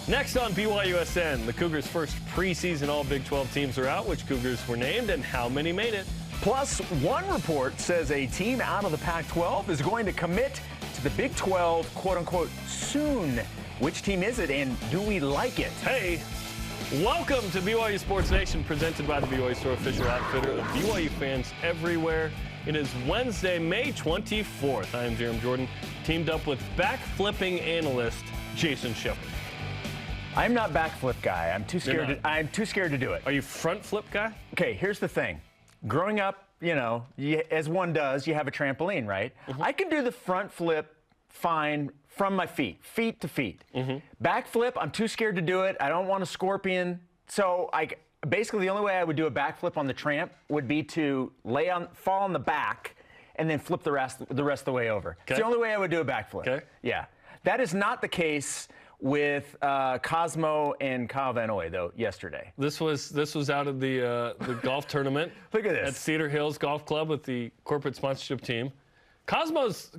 Next on BYUSN, the Cougars' first preseason All-Big 12 teams are out. Which Cougars were named and how many made it? Plus, one report says a team out of the Pac-12 is going to commit to the Big 12, quote-unquote, soon. Which team is it, and do we like it? Hey, welcome to BYU Sports Nation, presented by the BYU Store official outfitter of BYU fans everywhere. It is Wednesday, May 24th. I am Jarom Jordan, teamed up with back-flipping analyst Jason Shepard. I'm not backflip guy. I'm too scared. I'm too scared to do it. Are you front flip guy? Okay, here's the thing. Growing up, as one does, you have a trampoline, right? Mm-hmm. I can do the front flip fine from my feet to feet. Mm-hmm. Back flip, I'm too scared to do it. I don't want a scorpion. So basically the only way I would do a backflip on the tramp would be to fall on the back and then flip the rest of the way over. Okay. It's the only way I would do a backflip. Okay. Yeah. That is not the case with Cosmo and Kyle Van Noy, though, yesterday. This was out of the golf tournament. Look at this. At Cedar Hills Golf Club with the corporate sponsorship team. Cosmo's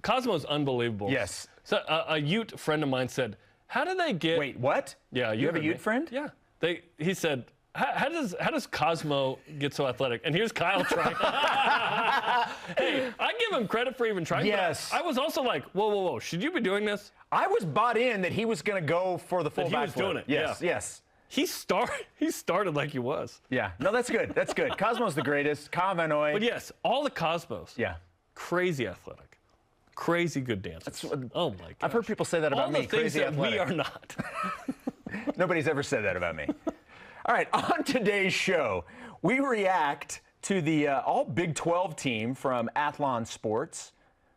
unbelievable. Yes. So a Ute friend of mine said, "How do they get?" Wait, what? Yeah, you have a Ute friend? Yeah. He said, How does Cosmo get so athletic? And here's Kyle trying. Hey, I give him credit for even trying. Yes. But I was also like, whoa, should you be doing this? I was bought in that he was going to go for the full backflip. He was doing it. Yes, yeah. Yes. He started like he was. Yeah. No, that's good. That's good. Cosmo's the greatest. Kyle Van Noy. But yes, all the Cosmos. Yeah. Crazy athletic. Crazy good dancers. Oh, my God. I've heard people say that about me. All the things Crazy that athletic. we are not. Nobody's ever said that about me. All right, on today's show, we react to the all Big 12 team from Athlon Sports.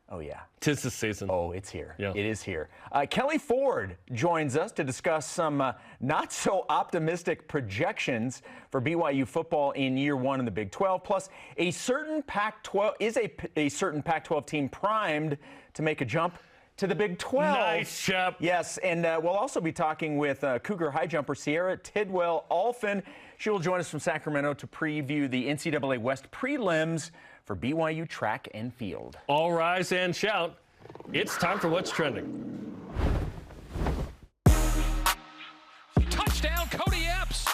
Oh, yeah. 'Tis the season. Oh, it's here. Yeah. It is here. KFord joins us to discuss some not-so-optimistic projections for BYU football in year one in the Big 12. Plus, a certain Pac-12 team primed to make a jump to the Big 12. Nice, Shep. Yes, and we'll also be talking with Cougar high jumper Cierra Tidwell Allphin. She will join us from Sacramento to preview the NCAA West Prelims for BYU track and field. All rise and shout. It's time for What's Trending. Touchdown, Cody Epps.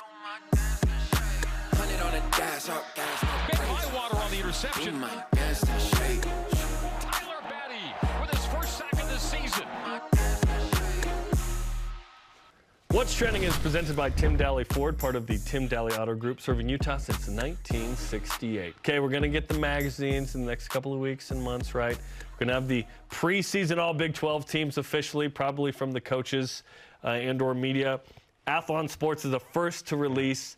100 on the dash, Ben Highwater on the interception. Tyler Batty with his first sack of the season. What's Trending is presented by Tim Daly Ford, part of the Tim Daly Auto Group, serving Utah since 1968. Okay, we're going to get the magazines in the next couple of weeks and months, right? We're going to have the preseason all Big 12 teams officially, probably from the coaches and or media. Athlon Sports is the first to release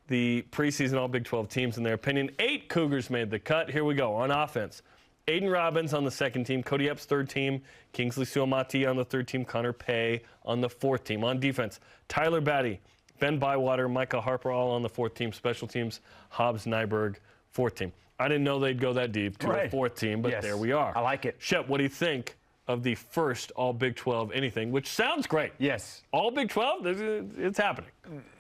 the preseason all Big 12 teams in their opinion. 8 Cougars made the cut. Here we go. On offense, Aiden Robbins on the second team, Cody Epps third team, Kingsley Suamati on the third team, Connor Pay on the fourth team. On defense, Tyler Batty, Ben Bywater, Micah Harper all on the fourth team. Special teams, Hobbs Nyberg, fourth team. I didn't know they'd go that deep to a fourth team, but there we are. I like it. Shep, what do you think of the first all Big 12 anything, which sounds great? Yes. All Big 12, it's happening.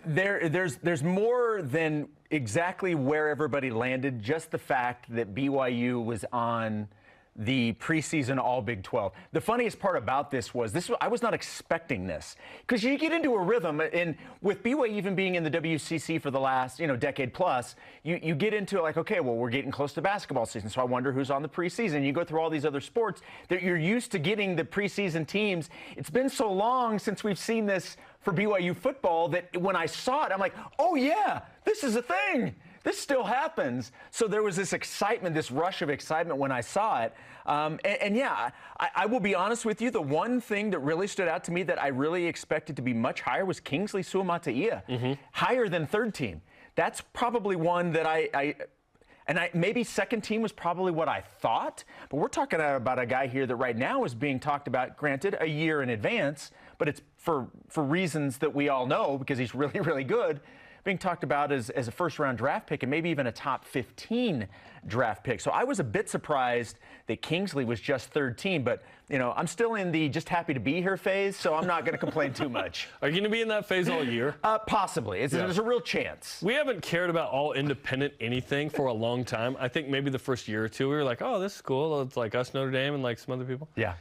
There's more than exactly where everybody landed, just the fact that BYU was on the preseason all Big 12. The funniest part about this was I was not expecting this, because you get into a rhythm, and with BYU even being in the WCC for the last decade plus, you get into like, okay, well, we're getting close to basketball season, so I wonder who's on the preseason. You go through all these other sports that you're used to getting the preseason teams. It's been so long since we've seen this for BYU football that when I saw it, I'm like, oh yeah, this is a thing. This still happens. So there was this excitement, this rush of excitement when I saw it. And yeah, I will be honest with you, the one thing that really stood out to me that I really expected to be much higher was Kingsley Suamataia, higher than third team. That's probably one that maybe second team was probably what I thought, but we're talking about a guy here that right now is being talked about, granted, a year in advance, but it's for reasons that we all know because he's really, really good, being talked about as a first-round draft pick and maybe even a top 15 draft pick. So I was a bit surprised that Kingsley was just third team, but I'm still in the just happy to be here phase, so I'm not going to complain too much. Are you going to be in that phase all year? Possibly. There's a real chance. We haven't cared about all independent anything for a long time. I think maybe the first year or two we were like, oh, this is cool. It's like us, Notre Dame, and like some other people. Yeah.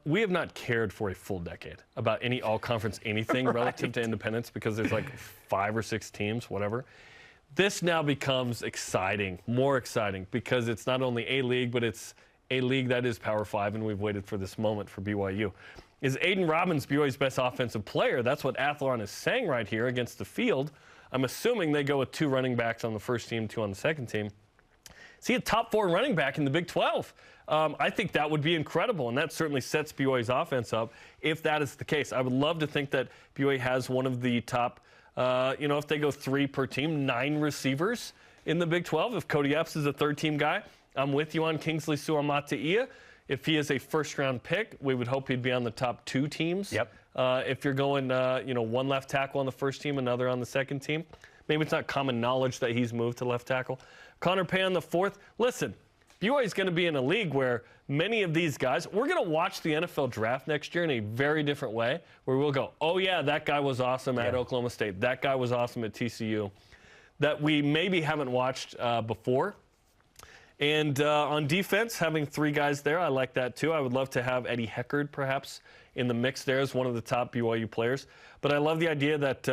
We have not cared for a full decade about any all-conference anything relative to independence because there's like 5 or 6 teams, whatever. This now becomes exciting, more exciting, because it's not only a league, but it's a league that is Power 5, and we've waited for this moment for BYU. Is Aiden Robbins BYU's best offensive player? That's what Athlon is saying right here against the field. I'm assuming they go with 2 running backs on the first team, 2 on the second team. Is he a top 4 running back in the Big 12? I think that would be incredible, and that certainly sets BYU's offense up if that is the case. I would love to think that BYU has one of the top, if they go 3 per team, 9 receivers in the Big 12. If Cody Epps is a third-team guy, I'm with you on Kingsley Suamataia. If he is a first-round pick, we would hope he'd be on the top 2 teams. Yep. If you're going, 1 left tackle on the first team, another on the second team. Maybe it's not common knowledge that he's moved to left tackle. Connor Pay on the 4th. Listen, BYU is going to be in a league where many of these guys, we're going to watch the NFL draft next year in a very different way, where we'll go, oh, yeah, that guy was awesome at Oklahoma State. That guy was awesome at TCU. That we maybe haven't watched before. And on defense, having 3 guys there, I like that too. I would love to have Eddie Heckard perhaps in the mix there as one of the top BYU players. But I love the idea that,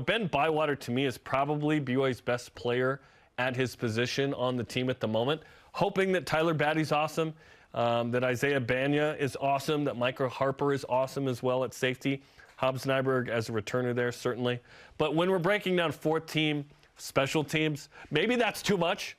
Ben Bywater to me is probably BYU's best player at his position on the team at the moment. Hoping that Tyler Batty's awesome, that Isaiah Banya is awesome, that Michael Harper is awesome as well at safety. Hobbs Nyberg as a returner there, certainly. But when we're breaking down 4th team, special teams, maybe that's too much.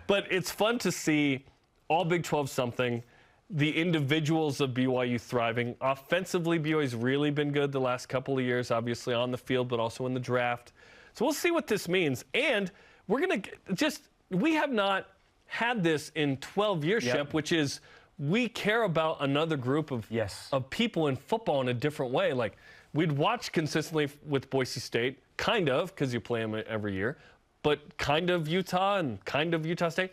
But it's fun to see all Big 12 something, the individuals of BYU thriving. Offensively, BYU's really been good the last couple of years, obviously on the field, but also in the draft. So we'll see what this means. And we're going to we have not had this in 12 years, Shep, which is we care about another group of people in football in a different way. Like, we'd watch consistently with Boise State, kind of, because you play them every year, but kind of Utah and kind of Utah State.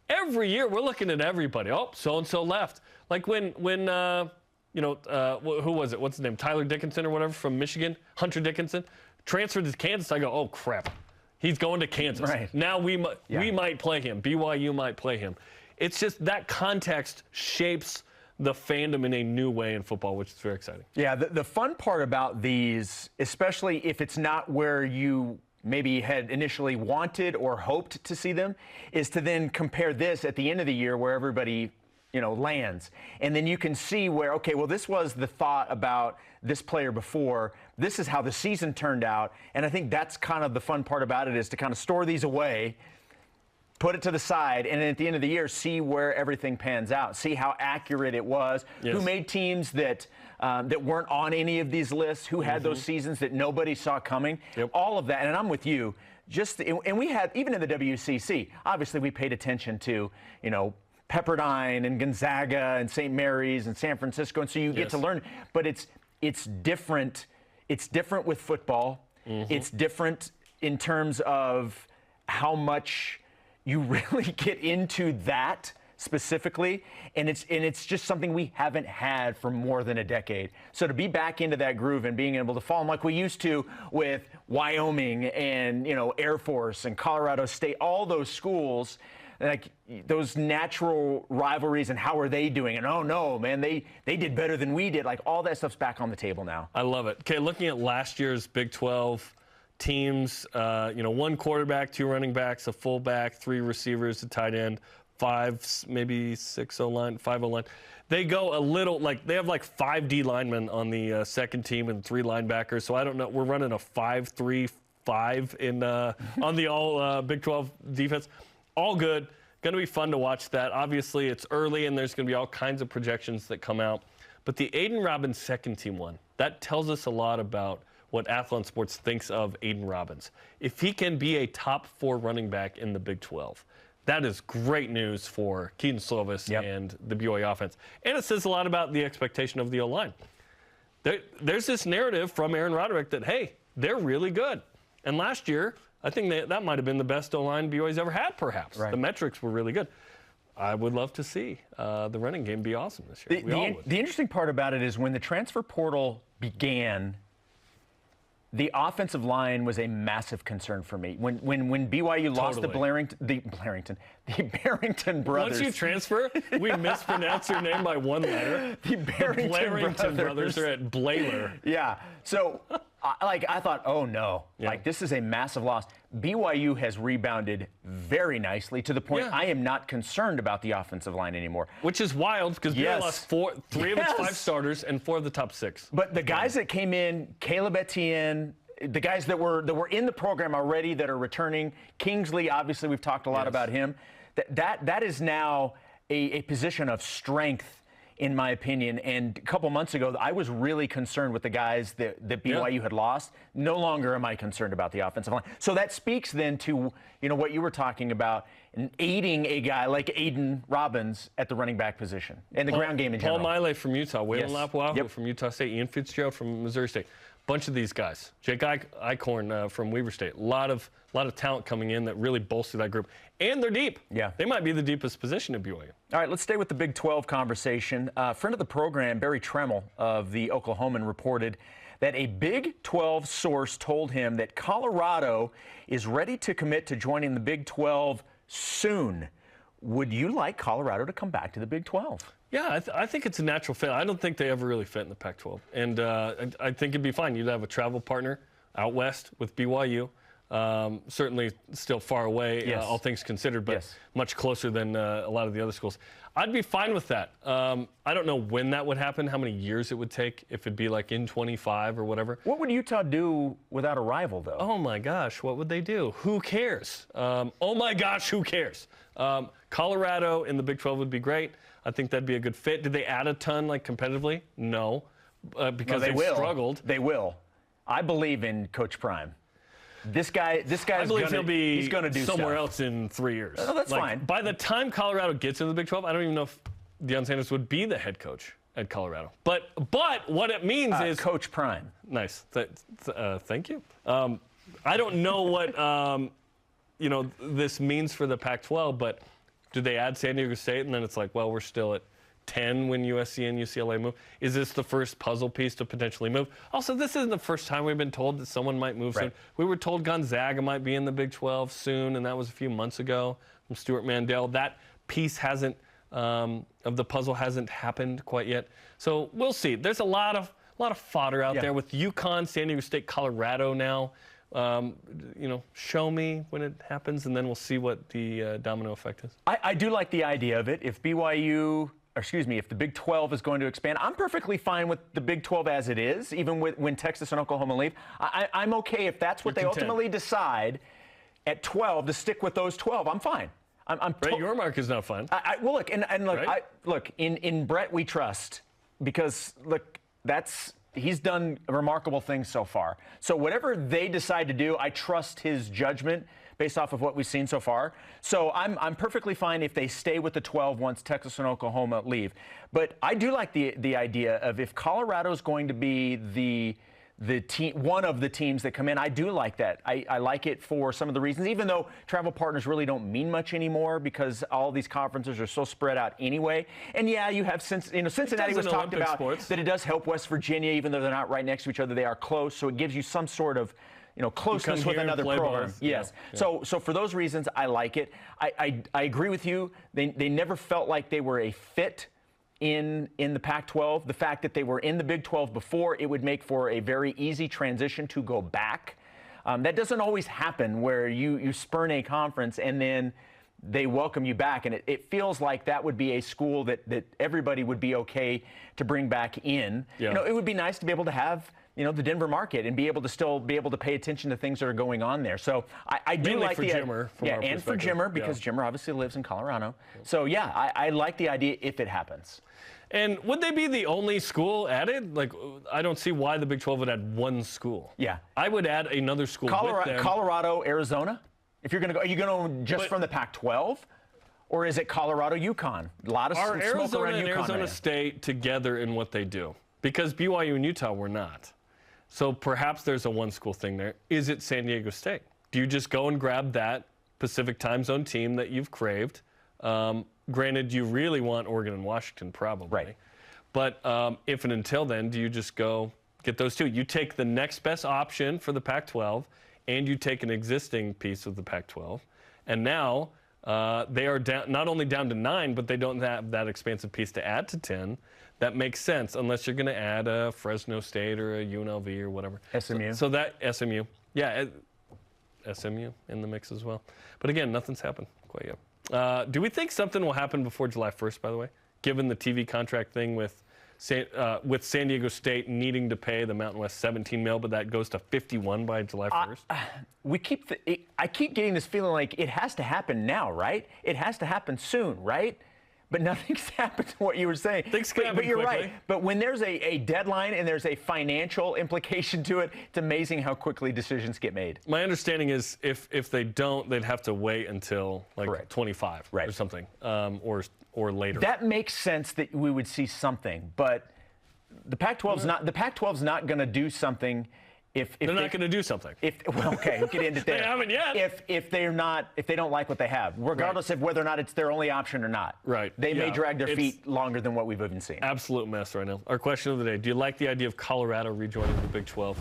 Every year, we're looking at everybody. Oh, so-and-so left. Like when who was it? What's his name? Tyler Dickinson or whatever from Michigan, Hunter Dickinson, transferred to Kansas. I go, oh, crap. He's going to Kansas. Right. Now we might play him. BYU might play him. It's just that context shapes the fandom in a new way in football, which is very exciting. Yeah, the fun part about these, especially if it's not where you maybe had initially wanted or hoped to see them, is to then compare this at the end of the year where everybody lands. And then you can see where, okay, well, this was the thought about this player before. This is how the season turned out. And I think that's kind of the fun part about it, is to kind of store these away, put it to the side, and then at the end of the year, see where everything pans out. See how accurate it was. Yes. Who made teams that weren't on any of these lists, who had those seasons that nobody saw coming. Yep. All of that. And I'm with you. And we had, even in the WCC, obviously we paid attention to, Pepperdine and Gonzaga and St. Mary's and San Francisco, and so you get to learn. But it's different. It's different with football. It's different in terms of how much you really get into that specifically, and it's just something we haven't had for more than a decade. So to be back into that groove and being able to follow them like we used to with Wyoming and Air Force and Colorado State, all those schools. Like those natural rivalries and how are they doing? And oh no, man, they did better than we did. Like all that stuff's back on the table now. I love it. Okay, looking at last year's Big 12 teams, 1 quarterback, 2 running backs, a fullback, 3 receivers, a tight end, 5, maybe 6 O-line, 5 O-line. They go a little they have 5 D linemen on the second team and 3 linebackers. So I don't know. We're running a 5-3-5 in on the all Big 12 defense. All good. Going to be fun to watch that. Obviously, it's early, and there's going to be all kinds of projections that come out. But the Aiden Robbins second team one, that tells us a lot about what Athlon Sports thinks of Aiden Robbins. If he can be a top 4 running back in the Big 12, that is great news for Keaton Slovis and the BYU offense. And it says a lot about the expectation of the O-line. There's this narrative from Aaron Roderick that, hey, they're really good. And last year, I think that might have been the best O-line BYU's ever had, perhaps. Right. The metrics were really good. I would love to see the running game be awesome this year. The interesting part about it is when the transfer portal began, the offensive line was a massive concern for me. When BYU lost the Barrington brothers. Once you transfer, we mispronounce your name by one letter. The Barrington brothers are at Blaylor. Yeah. So, I thought, oh no, this is a massive loss. BYU has rebounded very nicely to the point I am not concerned about the offensive line anymore. Which is wild because BYU lost three of its 5 starters and 4 of the top 6. But the guys that came in, Caleb Etienne, the guys that were in the program already that are returning, Kingsley, obviously we've talked a lot about him. That is now a position of strength, in my opinion. And a couple months ago, I was really concerned with the guys that BYU had lost. No longer am I concerned about the offensive line. So that speaks then to what you were talking about, and aiding a guy like Aiden Robbins at the running back position and the ground game in general. Paul Miley from Utah, Waylon Lapuahu from Utah State, Ian Fitzgerald from Missouri State. Bunch of these guys. Jake Eichhorn from Weber State. A lot of talent coming in that really bolster that group. And they're deep. Yeah. They might be the deepest position at BYU. All right, let's stay with the Big 12 conversation. Friend of the program, Barry Tremmel of the Oklahoman, reported that a Big 12 source told him that Colorado is ready to commit to joining the Big 12 soon. Would you like Colorado to come back to the Big 12? Yeah, I think it's a natural fit. I don't think they ever really fit in the Pac-12. And I think it'd be fine. You'd have a travel partner out west with BYU. Certainly still far away, all things considered, but much closer than a lot of the other schools. I'd be fine with that. I don't know when that would happen, how many years it would take, if it'd be like in 25 or whatever. What would Utah do without a rival, though? Oh, my gosh, what would they do? Who cares? Oh, my gosh, who cares? Colorado in the Big 12 would be great. I think that'd be a good fit. Did they add a ton, like, competitively? No, because they've struggled. They will. I believe in Coach Prime. This guy's I believe he's going to do somewhere else in 3 years. No, that's fine. By the time Colorado gets into the Big 12, I don't even know if Deion Sanders would be the head coach at Colorado. But what it means is Coach Prime. Nice. Thank you. I don't know what this means for the Pac-12, but do they add San Diego State and then it's like, well, we're still at 10 when USC and UCLA move? Is this the first puzzle piece to potentially move? Also, this isn't the first time we've been told that someone might move soon. We were told Gonzaga might be in the Big 12 soon, and that was a few months ago from Stuart Mandel. That piece of the puzzle hasn't happened quite yet. So we'll see. There's a lot of fodder out there with UConn, San Diego State, Colorado now. Show me when it happens, and then we'll see what the domino effect is. I do like the idea of it. If if the Big 12 is going to expand, I'm perfectly fine with the Big 12 as it is, even when Texas and Oklahoma leave. I'm okay if that's what they ultimately decide at 12 to stick with those 12. I'm fine. Brett Yormark is not fine. Look, in Brett we trust, because he's done remarkable things so far. So whatever they decide to do, I trust his judgment based off of what we've seen so far. So I'm perfectly fine if they stay with the 12 once Texas and Oklahoma leave. But I do like the idea of, if Colorado's going to be the team, one of the teams that come in, I do like that. I like it for some of the reasons, even though travel partners really don't mean much anymore because all these conferences are so spread out anyway. And yeah, you have Cincinnati was talked about that it does help West Virginia, even though they're not right next to each other, they are close. So it gives you some sort of closeness with another program. Yes. Yeah. So for those reasons, I like it. I agree with you. They never felt like they were a fit in the Pac-12. The fact that they were in the Big 12 before, it would make for a very easy transition to go back. That doesn't always happen, where you spurn a conference and then they welcome you back. And it feels like that would be a school that everybody would be okay to bring back in. Yeah. It would be nice to be able to have the Denver market and be able to pay attention to things that are going on there. So I do like the Jimmer, and for Jimmer, because Jimmer obviously lives in Colorado. So yeah, I like the idea if it happens. And would they be the only school added? Like, I don't see why the Big 12 would add one school. Yeah, I would add another school. Colorado, Arizona. If you're going to go, are you going to just from the Pac-12? Or is it Colorado, UConn? A lot of are smoke Arizona around and UConn Arizona State together in what they do? Because BYU and Utah were not. So perhaps there's a one-school thing there. Is it San Diego State? Do you just go and grab that Pacific time zone team that you've craved? Granted, you really want Oregon and Washington probably. Right. But if and until then, do you just go get those two? You take the next best option for the Pac-12, and you take an existing piece of the Pac-12. And now they are down, not only down to 9, but they don't have that expansive piece to add to 10. That makes sense, unless you're going to add a Fresno State or a UNLV or whatever. SMU. So that SMU. Yeah, SMU in the mix as well. But again, nothing's happened quite yet. Do we think something will happen before July 1st, by the way, given the TV contract thing with San Diego State needing to pay the Mountain West $17 million, but that goes to $51 million by July 1st? I keep getting this feeling like it has to happen now, right? It has to happen soon, right? But nothing's happened to what you were saying. Things can happen but you're quickly. right. But when there's a deadline and there's a financial implication to it, it's amazing how quickly decisions get made. My understanding is if they don't, they'd have to wait until like Correct. 25 or something, or later. That makes sense that we would see something, but the Pac-12's not going to do something if they're not going to do something. Okay, get into there. They haven't yet. If they don't like what they have, regardless of whether or not it's their only option or not. Right. They may drag their feet longer than what we've even seen. Absolute mess right now. Our question of the day: do you like the idea of Colorado rejoining the Big 12?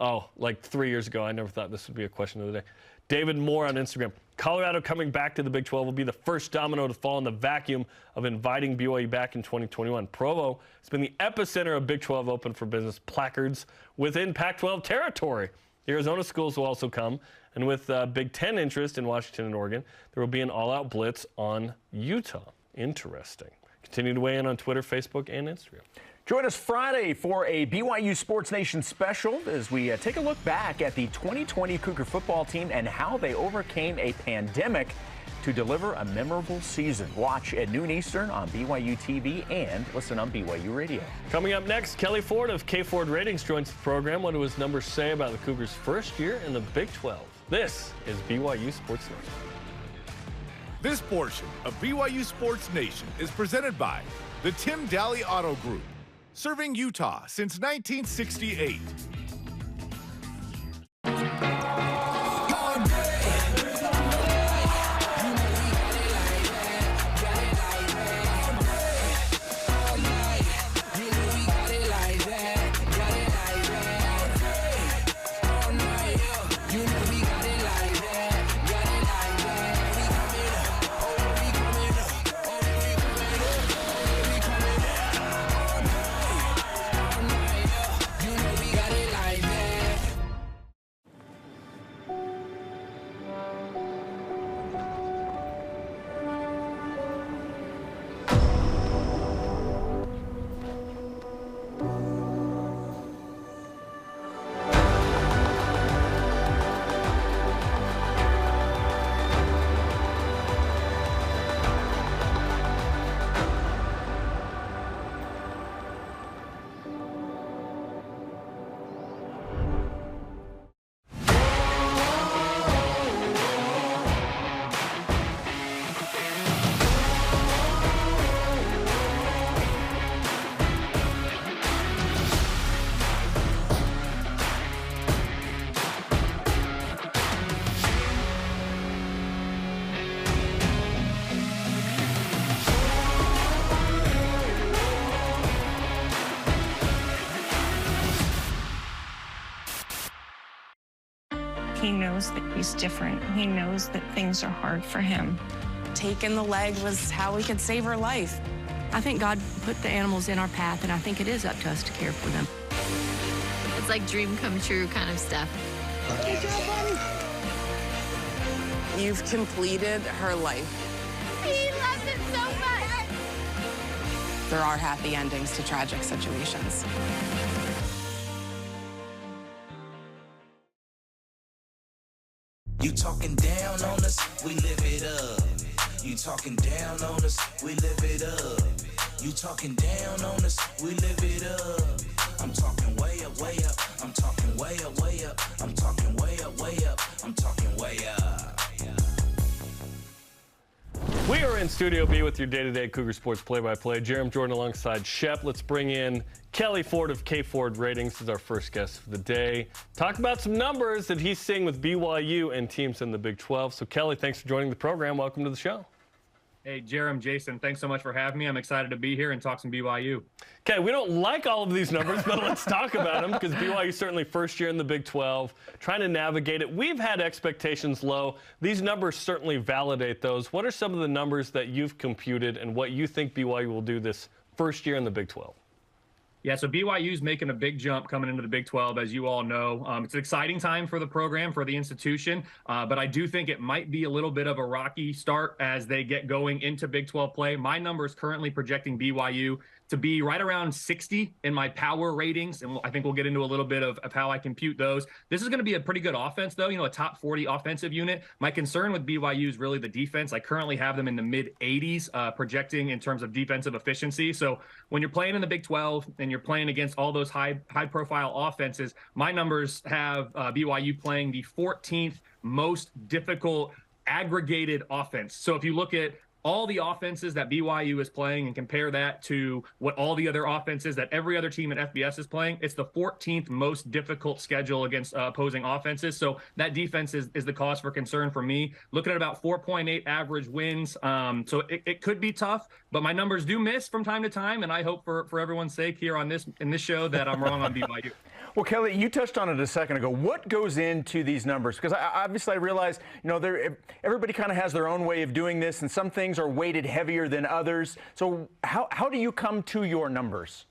Oh, like 3 years ago, I never thought this would be a question of the day. David Moore on Instagram. Colorado coming back to the Big 12 will be the first domino to fall in the vacuum of inviting BYU back in 2021. Provo has been the epicenter of Big 12 Open for Business placards within Pac-12 territory. The Arizona schools will also come, and with Big 10 interest in Washington and Oregon, there will be an all-out blitz on Utah. Interesting. Continue to weigh in on Twitter, Facebook, and Instagram. Join us Friday for a BYU Sports Nation special as we take a look back at the 2020 Cougar football team and how they overcame a pandemic to deliver a memorable season. Watch at noon Eastern on BYU TV and listen on BYU Radio. Coming up next, Kelley Ford of KFord Ratings joins the program. What do his numbers say about the Cougars' first year in the Big 12? This is BYU Sports Nation. This portion of BYU Sports Nation is presented by the Tim Daly Auto Group, serving Utah since 1968. He knows that he's different. He knows that things are hard for him. Taking the leg was how we could save her life. I think God put the animals in our path, and I think it is up to us to care for them. It's like dream come true kind of stuff. Good job, buddy. You've completed her life. He loves it so much. There are happy endings to tragic situations. You talking down on us, we live it up. You talking down on us, we live it up. You talking down on us, we live it up. I'm talking way up, way up. I'm talking way up, way up. I'm talking way up, way up. I'm talking way up. We are in Studio B with your day-to-day Cougar Sports play-by-play. Jarom Jordan alongside Shep. Let's bring in Kelley Ford of KFord Ratings as our first guest of the day. Talk about some numbers that he's seeing with BYU and teams in the Big 12. So, Kelley, thanks for joining the program. Welcome to the show. Hey, Jarom, Jason, thanks so much for having me. I'm excited to be here and talk some BYU. Okay, we don't like all of these numbers, but let's talk about them because BYU certainly first year in the Big 12, trying to navigate it. We've had expectations low. These numbers certainly validate those. What are some of the numbers that you've computed and what you think BYU will do this first year in the Big 12? Yeah, so BYU's making a big jump coming into the Big 12, as you all know. It's an exciting time for the program, for the institution, but I do think it might be a little bit of a rocky start as they get going into Big 12 play. My number is currently projecting BYU to be right around 60 in my power ratings, and I think we'll get into a little bit of how I compute those. This is going to be a pretty good offense, though, a top 40 offensive unit. My concern with BYU is really the defense. I currently have them in the mid-80s, projecting in terms of defensive efficiency. So when you're playing in the Big 12 and you're playing against all those high-profile offenses, my numbers have BYU playing the 14th most difficult aggregated offense. So if you look at all the offenses that BYU is playing and compare that to what all the other offenses that every other team at FBS is playing, it's the 14th most difficult schedule against opposing offenses. So that defense is the cause for concern for me. Looking at about 4.8 average wins. So it could be tough, but my numbers do miss from time to time. And I hope for everyone's sake here in this show that I'm wrong on BYU. Well, Kelley, you touched on it a second ago. What goes into these numbers? Because obviously I realize, everybody kind of has their own way of doing this, and some things are weighted heavier than others. So how do you come to your numbers?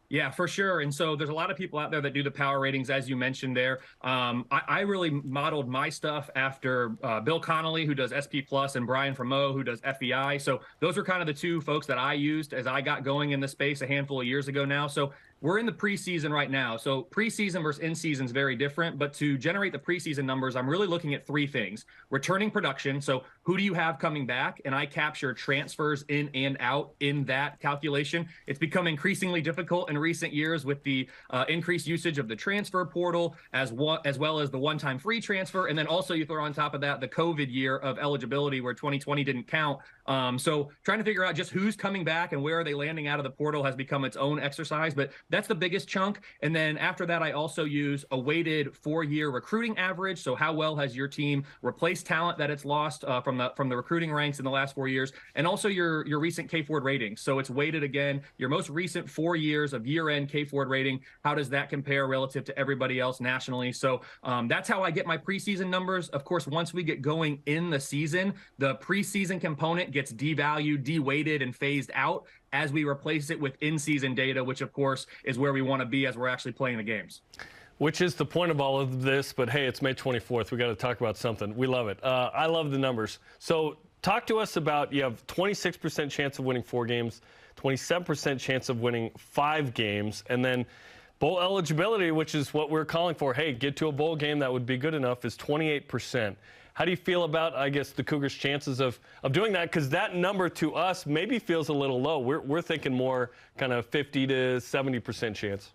Yeah, for sure. And so there's a lot of people out there that do the power ratings, as you mentioned there. I really modeled my stuff after Bill Connolly, who does SP Plus, and Brian Fremeau, who does FEI. So those are kind of the two folks that I used as I got going in the space a handful of years ago now. So we're in the preseason right now. So preseason versus in-season is very different. But to generate the preseason numbers, I'm really looking at three things. Returning production. So who do you have coming back? And I capture transfers in and out in that calculation. It's become increasingly difficult in recent years with the increased usage of the transfer portal as well as the one-time free transfer. And then also you throw on top of that the COVID year of eligibility where 2020 didn't count. So trying to figure out just who's coming back and where are they landing out of the portal has become its own exercise. But that's the biggest chunk. And then after that, I also use a weighted 4-year recruiting average. So how well has your team replaced talent that it's lost from the recruiting ranks in the last 4 years? And also your recent KFord ratings. So it's weighted again, your most recent 4 years of year-end KFord rating. How does that compare relative to everybody else nationally? So that's how I get my preseason numbers. Of course, once we get going in the season, the preseason component gets devalued, de-weighted, and phased out as we replace it with in-season data, which of course is where we want to be as we're actually playing the games. Which is the point of all of this, but hey, it's May 24th. We got to talk about something. We love it. I love the numbers. So talk to us about, you have 26% chance of winning 4 games, 27% chance of winning 5 games, and then bowl eligibility, which is what we're calling for. Hey, get to a bowl game that would be good enough, is 28%. How do you feel about, I guess, the Cougars' chances of doing that? Because that number to us maybe feels a little low. We're thinking more kind of 50 to 70% chance.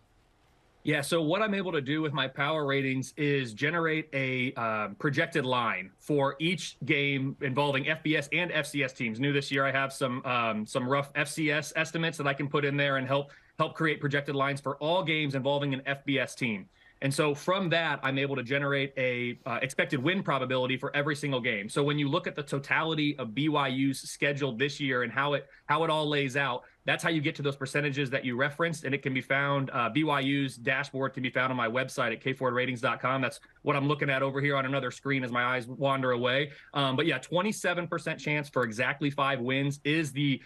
Yeah, so what I'm able to do with my power ratings is generate a projected line for each game involving FBS and FCS teams. New this year, I have some rough FCS estimates that I can put in there and help create projected lines for all games involving an FBS team. And so from that, I'm able to generate a expected win probability for every single game. So when you look at the totality of BYU's schedule this year and how it all lays out, that's how you get to those percentages that you referenced, and it can be found, BYU's dashboard can be found on my website at KFordRatings.com. That's what I'm looking at over here on another screen as my eyes wander away. But yeah, 27% chance for exactly 5 wins is the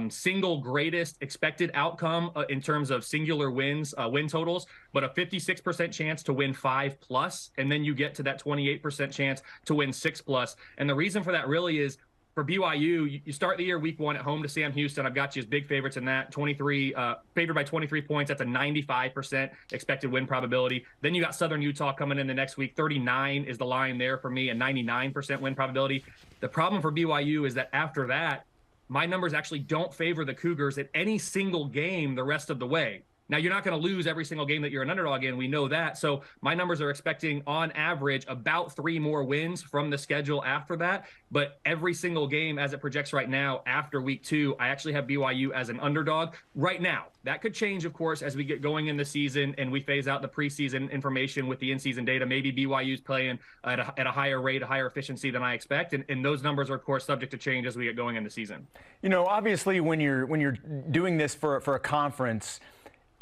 single greatest expected outcome in terms of singular wins, win totals, but a 56% chance to win 5+, and then you get to that 28% chance to win 6+. And the reason for that really is, for BYU, you start the year week 1 at home to Sam Houston. I've got you as big favorites in that. 23 favored by 23 points. That's a 95% expected win probability. Then you got Southern Utah coming in the next week. 39 is the line there for me, a 99% win probability. The problem for BYU is that after that, my numbers actually don't favor the Cougars at any single game the rest of the way. Now, you're not going to lose every single game that you're an underdog in. We know that. So my numbers are expecting, on average, about 3 more wins from the schedule after that. But every single game, as it projects right now, after week 2, I actually have BYU as an underdog right now. That could change, of course, as we get going in the season and we phase out the preseason information with the in-season data. Maybe BYU's playing at a higher rate, a higher efficiency than I expect. And those numbers are, of course, subject to change as we get going in the season. Obviously, when you're doing this for a conference,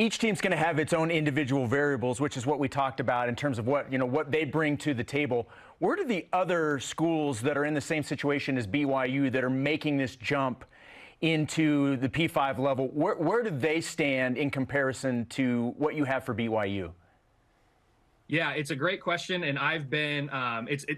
each team's going to have its own individual variables, which is what we talked about in terms of what they bring to the table. Where do the other schools that are in the same situation as BYU that are making this jump into the P5 level, where do they stand in comparison to what you have for BYU? Yeah, it's a great question, and I've been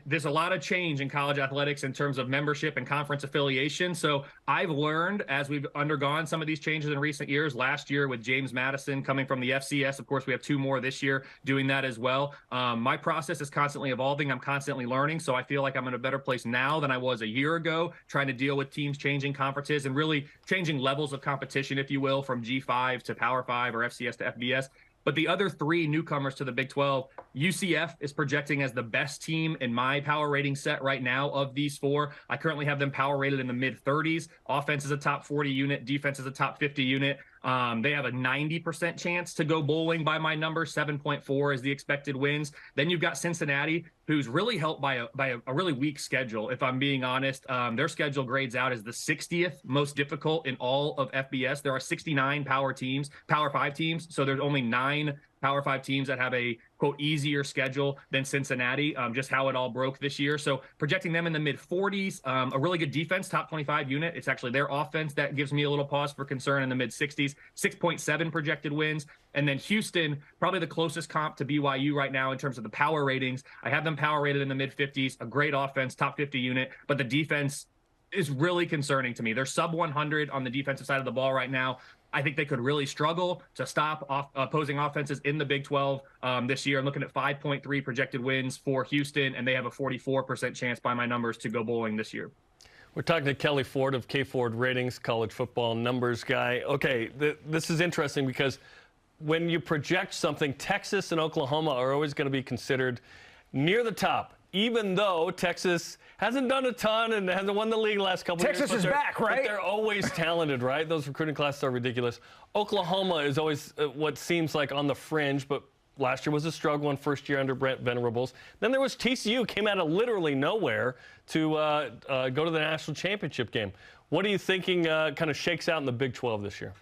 there's a lot of change in college athletics in terms of membership and conference affiliation. So I've learned as we've undergone some of these changes in recent years. Last year with James Madison coming from the FCS, of course, we have 2 more this year doing that as well. My process is constantly evolving. I'm constantly learning, so I feel like I'm in a better place now than I was a year ago, trying to deal with teams changing conferences and really changing levels of competition, if you will, from G5 to Power 5 or FCS to FBS. But the other 3 newcomers to the Big 12, UCF is projecting as the best team in my power rating set right now of these 4. I currently have them power rated in the mid-30s. Offense is a top 40 unit. Defense is a top 50 unit. They have a 90% chance to go bowling by my number. 7.4 is the expected wins. Then you've got Cincinnati, who's really helped by a really weak schedule, if I'm being honest. Their schedule grades out as the 60th most difficult in all of FBS. There are 69 Power 5 teams, so there's only 9 Power 5 teams that have a, quote, easier schedule than Cincinnati, just how it all broke this year. So projecting them in the mid-40s, a really good defense, top 25 unit. It's actually their offense that gives me a little pause for concern in the mid-60s, 6.7 projected wins. And then Houston, probably the closest comp to BYU right now in terms of the power ratings. I have them power rated in the mid-50s, a great offense, top 50 unit, but the defense is really concerning to me. They're sub 100 on the defensive side of the ball right now. I think they could really struggle to stop opposing offenses in the Big 12 this year. I'm looking at 5.3 projected wins for Houston, and they have a 44% chance by my numbers to go bowling this year. We're talking to Kelley Ford of KFord Ratings, college football numbers guy. Okay, this is interesting because when you project something, Texas and Oklahoma are always going to be considered near the top, even though Texas hasn't done a ton and hasn't won the league the last couple of years. Texas is back, right? But they're always talented, right? Those recruiting classes are ridiculous. Oklahoma is always what seems like on the fringe, but last year was a struggle in first year under Brent Venerables. Then there was TCU, came out of literally nowhere to go to the national championship game. What are you thinking kind of shakes out in the Big 12 this year?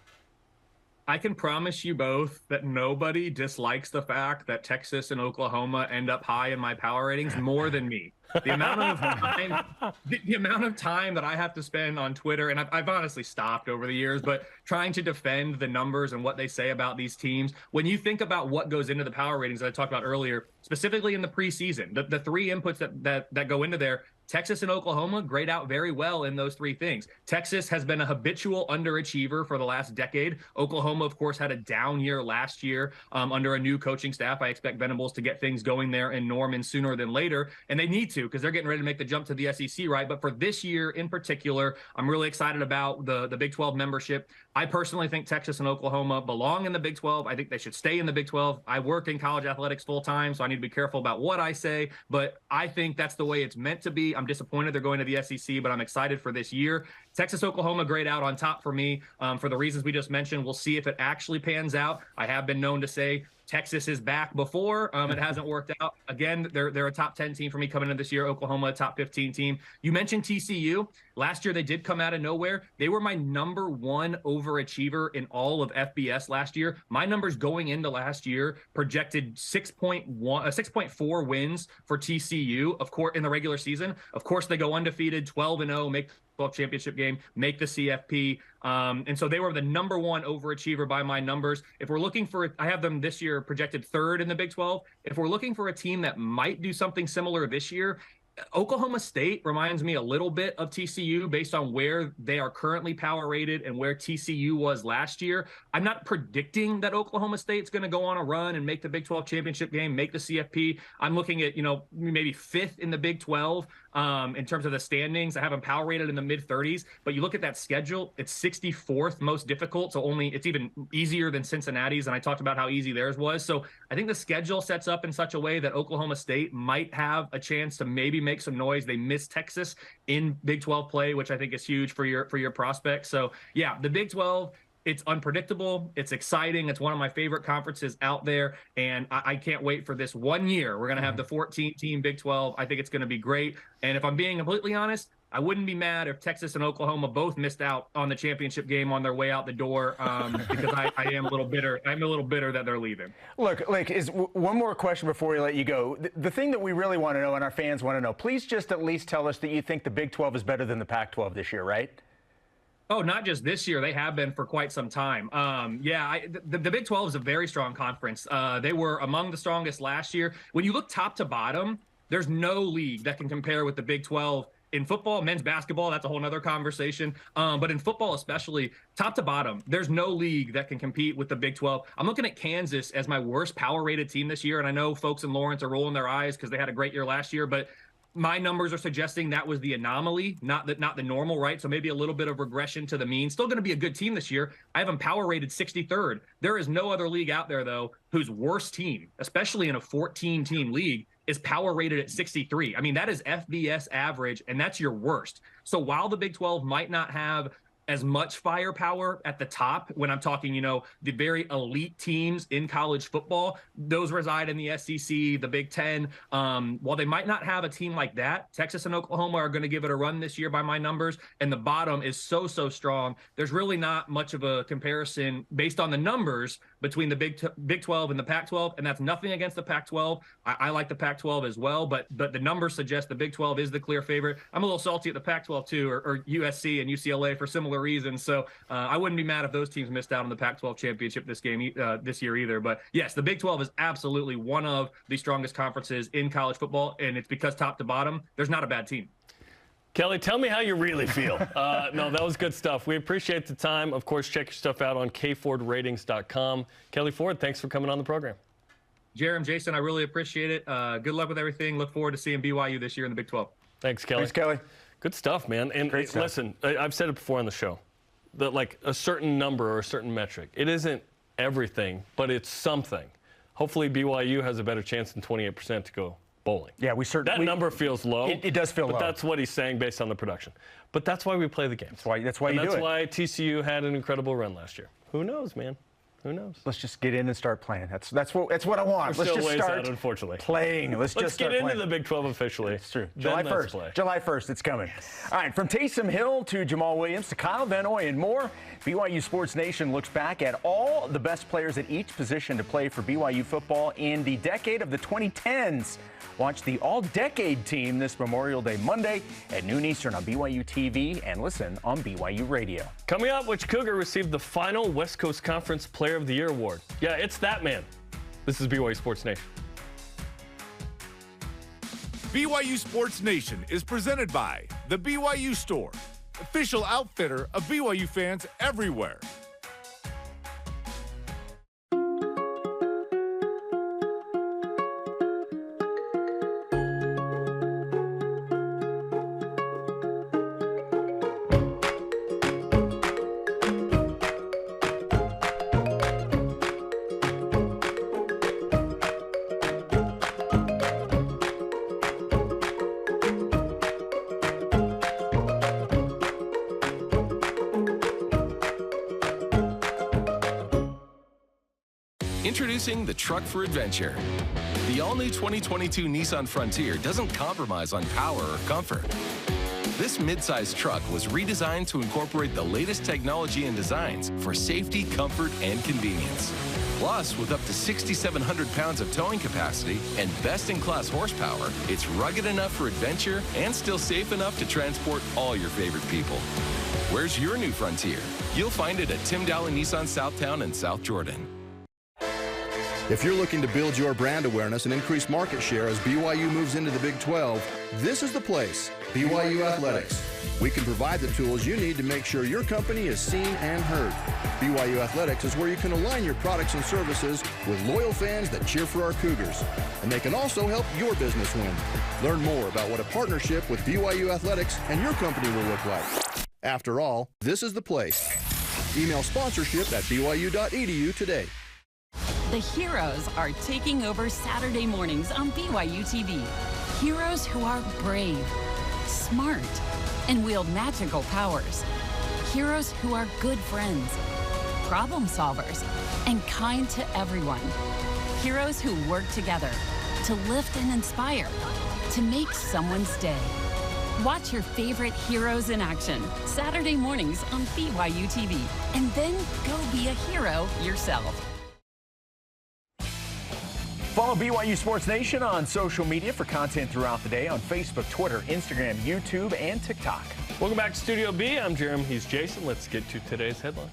I can promise you both that nobody dislikes the fact that Texas and Oklahoma end up high in my power ratings more than me. The amount of time that I have to spend on Twitter, and I've honestly stopped over the years, but trying to defend the numbers and what they say about these teams. When you think about what goes into the power ratings that I talked about earlier, specifically in the preseason, the 3 inputs that go into there, Texas and Oklahoma grade out very well in those 3 things. Texas has been a habitual underachiever for the last decade. Oklahoma, of course, had a down year last year under a new coaching staff. I expect Venables to get things going there in Norman sooner than later, and they need to because they're getting ready to make the jump to the SEC, right? But for this year in particular, I'm really excited about the Big 12 membership. I personally think Texas and Oklahoma belong in the Big 12. I think they should stay in the Big 12. I work in college athletics full time, so I need to be careful about what I say, but I think that's the way it's meant to be. I'm disappointed they're going to the SEC, but I'm excited for this year. Texas, Oklahoma grade out on top for me for the reasons we just mentioned. We'll see if it actually pans out. I have been known to say Texas is back before. It hasn't worked out. Again, they're a top 10 team for me coming into this year. Oklahoma, a top 15 team. You mentioned TCU. Last year, they did come out of nowhere. They were my number 1 overachiever in all of FBS last year. My numbers going into last year projected 6.4 wins for TCU, of course, in the regular season. Of course, they go undefeated, 12-0, make the 12 championship game, make the CFP. And so they were the number 1 overachiever by my numbers. If we're looking for, I have them this year projected 3rd in the Big 12. If we're looking for a team that might do something similar this year, Oklahoma State reminds me a little bit of TCU based on where they are currently power rated and where TCU was last year. I'm not predicting that Oklahoma State's going to go on a run and make the Big 12 championship game, make the CFP. I'm looking at, maybe 5th in the Big 12. in terms of the standings. I have them power rated in the mid-30s, but you look at that schedule, it's 64th most difficult, so it's even easier than Cincinnati's, and I talked about how easy theirs was. So I think the schedule sets up in such a way that Oklahoma State might have a chance to maybe make some noise. They missed Texas in Big 12 play, which I think is huge for your prospects. So yeah, the Big 12, it's unpredictable. It's exciting. It's one of my favorite conferences out there. And I can't wait for this 1 year. We're going to have the 14-team Big 12. I think it's going to be great. And if I'm being completely honest, I wouldn't be mad if Texas and Oklahoma both missed out on the championship game on their way out the door, because I am a little bitter. I'm a little bitter that they're leaving. Look, one more question before we let you go. The thing that we really want to know and our fans want to know, please just at least tell us that you think the Big 12 is better than the Pac-12 this year, right? Oh, not just this year. They have been for quite some time. The Big 12 is a very strong conference. They were among the strongest last year. When you look top to bottom, there's no league that can compare with the Big 12 in football. Men's basketball, that's a whole nother conversation. But in football especially, top to bottom, there's no league that can compete with the Big 12. I'm looking at Kansas as my worst power-rated team this year, and I know folks in Lawrence are rolling their eyes because they had a great year last year, but my numbers are suggesting that was the anomaly, not the normal, right? So maybe a little bit of regression to the mean. Still going to be a good team this year. I have them power rated 63rd. There is no other league out there, though, whose worst team, especially in a 14-team league, is power rated at 63. I mean, that is FBS average, and that's your worst. So while the Big 12 might not have as much firepower at the top, when I'm talking, the very elite teams in college football, those reside in the SEC, the Big Ten. While they might not have a team like that, Texas and Oklahoma are going to give it a run this year by my numbers, and the bottom is so strong. There's really not much of a comparison based on the numbers between the Big 12 and the Pac-12, and that's nothing against the Pac-12. I like the Pac-12 as well, but the numbers suggest the Big 12 is the clear favorite. I'm a little salty at the Pac-12 too, or USC and UCLA for similar reasons. So I wouldn't be mad if those teams missed out on the Pac-12 championship this year either. But yes, the Big 12 is absolutely one of the strongest conferences in college football, and it's because top to bottom, there's not a bad team. Kelley, tell me how you really feel. No, that was good stuff. We appreciate the time. Of course, check your stuff out on KFordRatings.com. Kelley Ford, thanks for coming on the program. Jarom, Jason, I really appreciate it. Good luck with everything. Look forward to seeing BYU this year in the Big 12. Thanks, Kelley. Thanks, Kelley. Good stuff, man. And listen, I've said it before on the show, that like a certain number or a certain metric, it isn't everything, but it's something. Hopefully BYU has a better chance than 28% to go bowling. Yeah, that number feels low. It does feel low. But that's what he's saying based on the production. But that's why we play the game. That's why you do it. That's why TCU had an incredible run last year. Who knows, man? Who knows? Let's just get in and start playing. That's what I want. Let's just start out, unfortunately. Playing. Let's just get into playing. the Big 12 officially. It's true. July 1st. July 1st, it's coming. Yes. All right, from Taysom Hill to Jamal Williams to Kyle Van Noy and more, BYU Sports Nation looks back at all the best players at each position to play for BYU football in the decade of the 2010s. Watch the all-decade team this Memorial Day Monday at noon Eastern on BYU TV and listen on BYU Radio. Coming up, which Cougar received the final West Coast Conference Player of the Year award? Yeah, it's that man. This is BYU Sports Nation. BYU Sports Nation is presented by The BYU Store, official outfitter of BYU fans everywhere. Introducing the truck for adventure. The all-new 2022 Nissan Frontier doesn't compromise on power or comfort. This midsize truck was redesigned to incorporate the latest technology and designs for safety, comfort, and convenience. Plus, with up to 6,700 pounds of towing capacity and best-in-class horsepower, it's rugged enough for adventure and still safe enough to transport all your favorite people. Where's your new Frontier? You'll find it at Tim Daly Nissan Southtown and South Jordan. If you're looking to build your brand awareness and increase market share as BYU moves into the Big 12, this is the place. BYU Athletics. We can provide the tools you need to make sure your company is seen and heard. BYU Athletics is where you can align your products and services with loyal fans that cheer for our Cougars. And they can also help your business win. Learn more about what a partnership with BYU Athletics and your company will look like. After all, this is the place. Email sponsorship at byu.edu today. The heroes are taking over Saturday mornings on BYU TV. Heroes who are brave, smart, and wield magical powers. Heroes who are good friends, problem solvers, and kind to everyone. Heroes who work together to lift and inspire, to make someone's day. Watch your favorite heroes in action Saturday mornings on BYU TV, and then go be a hero yourself. Follow BYU Sports Nation on social media for content throughout the day on Facebook, Twitter, Instagram, YouTube, and TikTok. Welcome back to Studio B. I'm Jarom. He's Jason. Let's get to today's headlines.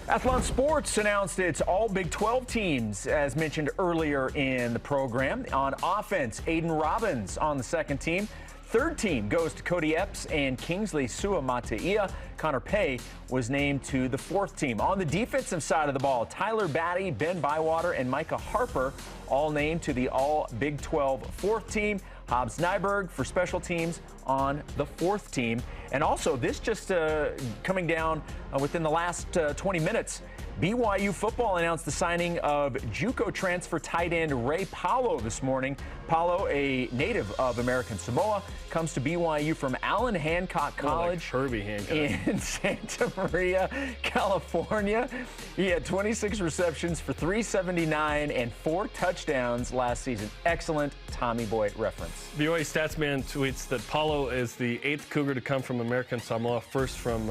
Athlon Sports announced its all Big 12 teams, as mentioned earlier in the program. On offense, Aiden Robbins on the second team. Third team goes to Cody Epps and Kingsley Suamataia. Connor Pay was named to the fourth team. On the defensive side of the ball, Tyler Batty, Ben Bywater, and Micah Harper all named to the all Big 12 fourth team. Hobbs Nyberg for special teams on the fourth team. And also, this just coming down within the last 20 minutes, BYU football announced the signing of JUCO transfer tight end Ray Paulo this morning. Paulo, a native of American Samoa, comes to BYU from Allen Hancock College Herbie Hancock in Santa Maria, California. He had 26 receptions for 379 and 4 touchdowns last season. Excellent Tommy Boy reference. BYU Statsman tweets that Paulo is the 8th Cougar to come from American Samoa, first from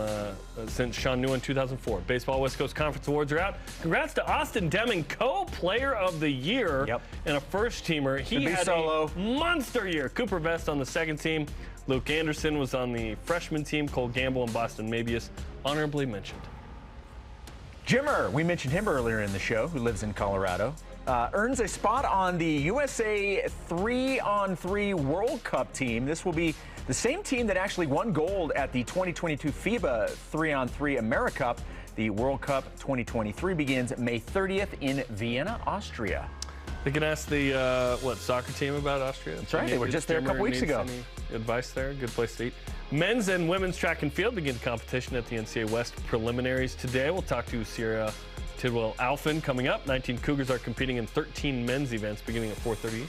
since Sean New in 2004. Baseball West Coast Conference awards are out. Congrats to Austin Deming, co-player of the year and a first-teamer. He had a monster year. Cooper Vest on the second team. Luke Anderson was on the freshman team. Cole Gamble and Boston Mabius honorably mentioned. Jimmer, we mentioned him earlier in the show, who lives in Colorado, earns a spot on the USA 3-on-3 World Cup team. This will be the same team that actually won gold at the 2022 FIBA 3-on-3 AmeriCup. The World Cup 2023 begins May 30th in Vienna, Austria. They can ask the soccer team about Austria. That's right. They were just there a couple weeks ago. Any advice there? Good place to eat. Men's and women's track and field begin competition at the NCAA West preliminaries today. We'll talk to Cierra Tidwell Allphin coming up. 19 Cougars are competing in 13 men's events beginning at 4:30.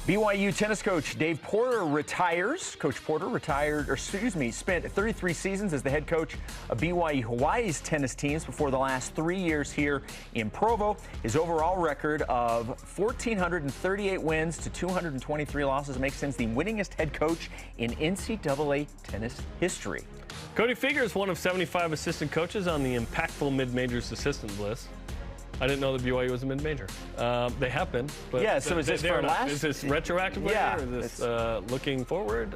BYU tennis coach Dave Porter retires. Coach Porter spent 33 seasons as the head coach of BYU Hawaii's tennis teams before the last 3 years here in Provo. His overall record of 1,438 wins to 223 losses makes him the winningest head coach in NCAA tennis history. Cody Figure is one of 75 assistant coaches on the impactful mid-majors assistant list. I didn't know that BYU was a mid-major. They have been, but yeah. So is this for last? Is this retroactively? Yeah. Or is this looking forward?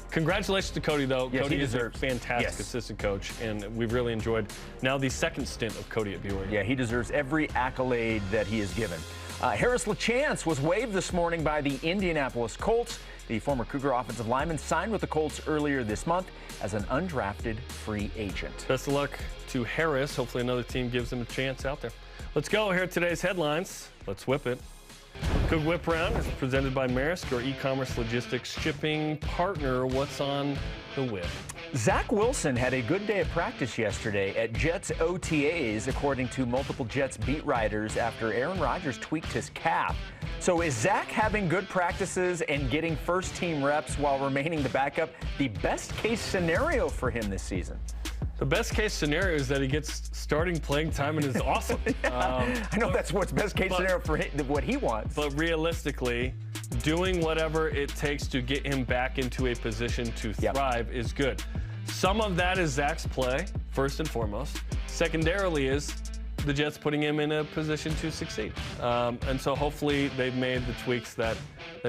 Congratulations to Cody, though. Yes, Cody is a fantastic assistant coach, and we've really enjoyed now the second stint of Cody at BYU. Yeah, he deserves every accolade that he is given. Harris LaChance was waived this morning by the Indianapolis Colts. The former Cougar offensive lineman signed with the Colts earlier this month as an undrafted free agent. Best of luck to Harris. Hopefully another team gives him a chance out there. Let's go. Here are today's headlines. Let's whip it. Coug Whip Round is presented by Maersk, your e-commerce logistics shipping partner. What's on the whip? Zach Wilson had a good day of practice yesterday at Jets OTAs, according to multiple Jets beat writers, after Aaron Rodgers tweaked his calf. So is Zach having good practices and getting first-team reps while remaining the backup the best-case scenario for him this season? The best case scenario is that he gets starting playing time and is awesome. I know that's what's best case scenario for what he wants. But realistically, doing whatever it takes to get him back into a position to thrive is good. Some of that is Zach's play, first and foremost. Secondarily is the Jets putting him in a position to succeed. And so hopefully they've made the tweaks that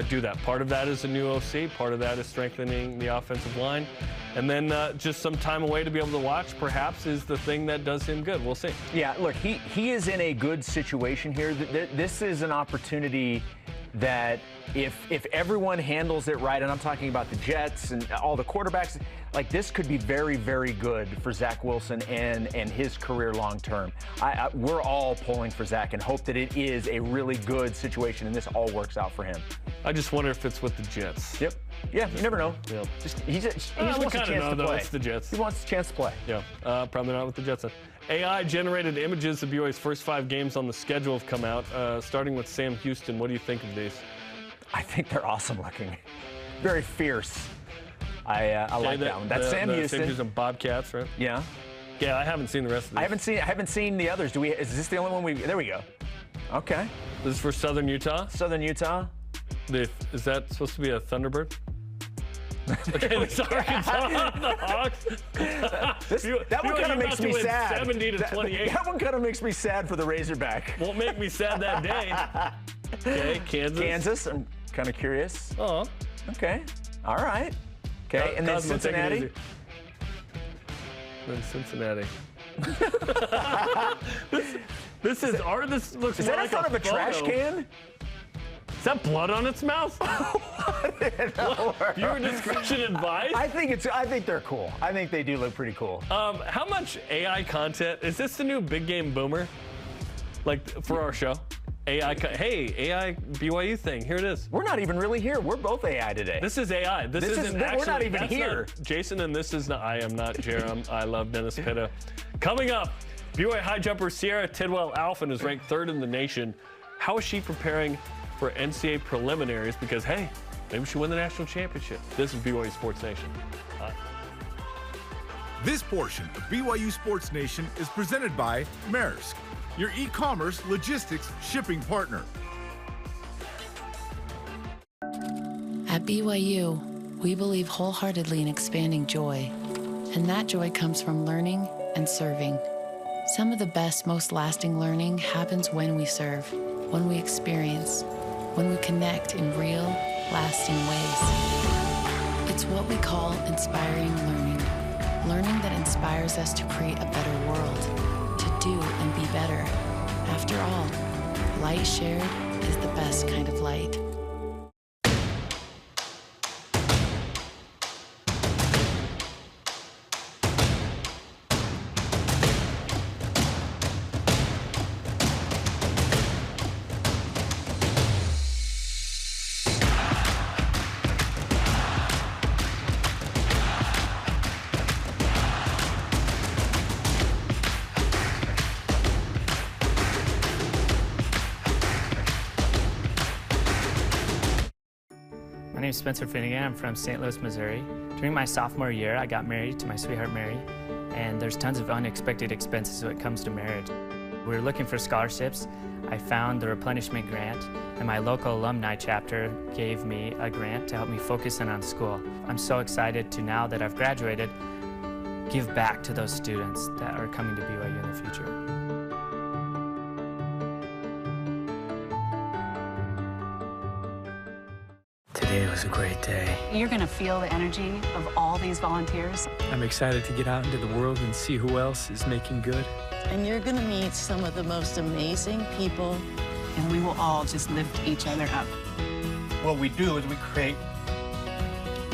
do that. Part of that is a new OC. Part of that is strengthening the offensive line. And then just some time away to be able to watch, perhaps, is the thing that does him good. We'll see. Yeah, look, he is in a good situation here. This is an opportunity that if everyone handles it right, and I'm talking about the Jets and all the quarterbacks, like this could be very, very good for Zach Wilson and his career long term. We're all pulling for Zach and hope that it is a really good situation and this all works out for him. I just wonder if it's with the Jets. Yep. Yeah, you never know. Yep. He just wants a chance to play. It's the Jets. He wants a chance to play. Yeah, probably not with the Jets. AI-generated images of BYU's first 5 games on the schedule have come out, starting with Sam Houston. What do you think of these? I think they're awesome looking. Very fierce. I like that one. That's Sam Houston. Sam Houston Bobcats, right? Yeah. Yeah, I haven't seen the rest of these. I haven't seen the others. Is this the only one there we go. Okay. This is for Southern Utah? Southern Utah. Is that supposed to be a Thunderbird? Okay, this Arkansas, the Hawks. That one kind of makes me sad. 70-28. That one kind of makes me sad for the Razorback. Won't make me sad that day. Okay, Kansas. Kansas, I'm kind of curious. Oh. Okay, all right. Okay, and then Cincinnati. Then Cincinnati. This is art. This looks Is more that like in front of a trash photo. can? Is that blood on its mouth? Viewer discretion advised? I think they're cool. I think they do look pretty cool. How much AI content? Is this the new Big Game Boomer? Like for our show? Hey, AI BYU thing. Here it is. We're not even really here. We're both AI today. This is AI. This isn't actually. We're not even here. Jason, and this is not. I am not Jarom. I love Dennis Pitta. Coming up, BYU high jumper Cierra Tidwell Allphin is ranked 3rd in the nation. How is she preparing for NCAA preliminaries? Because hey, maybe she'll win the national championship. This is BYU Sports Nation. This portion of BYU Sports Nation is presented by Maersk, your e-commerce logistics shipping partner. At BYU, we believe wholeheartedly in expanding joy, and that joy comes from learning and serving. Some of the best, most lasting learning happens when we serve, when we experience, when we connect in real, lasting ways. It's what we call inspiring learning. Learning that inspires us to create a better world, to do and be better. After all, light shared is the best kind of light. My name is Spencer Finnegan. I'm from St. Louis, Missouri. During my sophomore year, I got married to my sweetheart, Mary, and there's tons of unexpected expenses when it comes to marriage. We were looking for scholarships. I found the replenishment grant, and my local alumni chapter gave me a grant to help me focus in on school. I'm so excited to, now that I've graduated, give back to those students that are coming to BYU in the future. Today was a great day. You're going to feel the energy of all these volunteers. I'm excited to get out into the world and see who else is making good. And you're going to meet some of the most amazing people. And we will all just lift each other up. What we do is we create